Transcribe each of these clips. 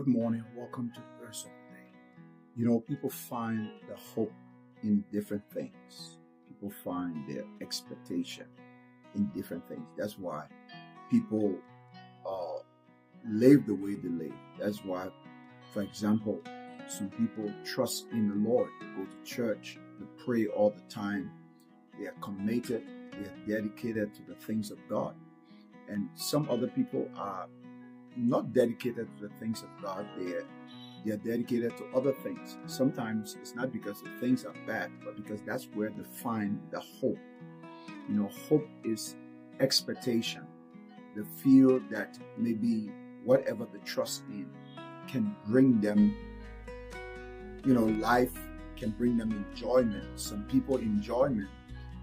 Good morning. Welcome to the verse of the day. People find the hope in different things. People find their expectation in different things. That's why people live the way they live. That's why, for example, some people trust in the Lord. They go to church, they pray all the time. They are committed, they are dedicated to the things of God. And some other people are not dedicated to the things of God. They are dedicated to other things. Sometimes it's not because the things are bad, but because that's where they find the hope. Hope is expectation. They feel that maybe whatever they trust in can bring them, life can bring them enjoyment. Some people enjoyment,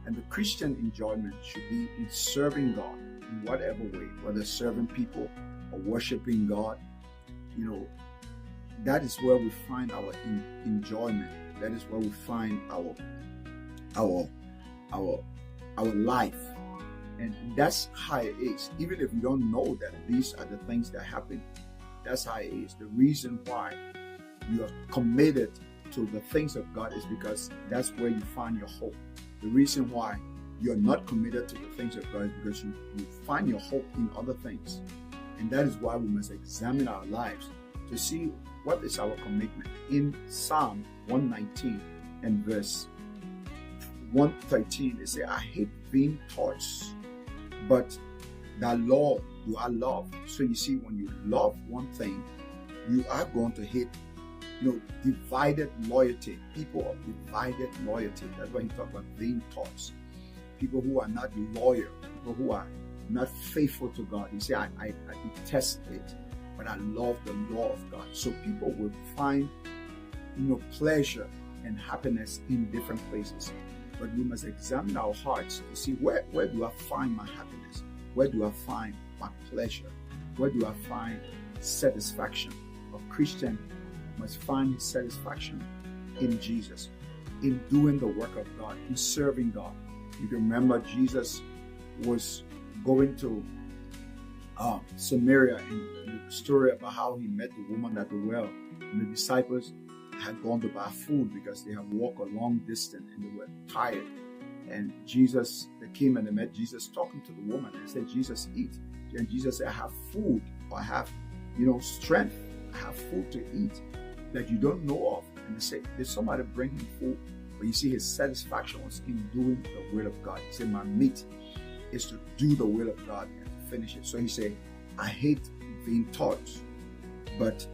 and the Christian enjoyment should be in serving God in whatever way, whether serving people or worshiping God. That is where we find our enjoyment. That is where we find our life. And that's how it is. Even if you don't know that these are the things that happen, that's how it is. The reason why you are committed to the things of God is because that's where you find your hope. The reason why you're not committed to the things of God is because you find your hope in other things. And that is why we must examine our lives to see what is our commitment. In Psalm 119 and verse 113, they say, I hate vain thoughts, but thy law do I love. So you see, when you love one thing, you are going to hate divided loyalty. People of divided loyalty. That's why he talks about vain thoughts. People who are not loyal, people who are not faithful to God. He said, I detest it, but I love the law of God. So people will find, pleasure and happiness in different places. But we must examine our hearts to see where do I find my happiness? Where do I find my pleasure? Where do I find satisfaction? A Christian must find his satisfaction in Jesus, in doing the work of God, in serving God. You can remember Jesus was going to Samaria, in the story about how he met the woman at the well. And the disciples had gone to buy food because they had walked a long distance and they were tired. And they came and they met Jesus talking to the woman and said, Jesus, eat. And Jesus said, I have food, or I have, strength. I have food to eat that you don't know of. And they said, did somebody bring him food? But you see, his satisfaction was in doing the will of God. He said, my meat is to do the will of God and to finish it. So he said, I hate vain thoughts, but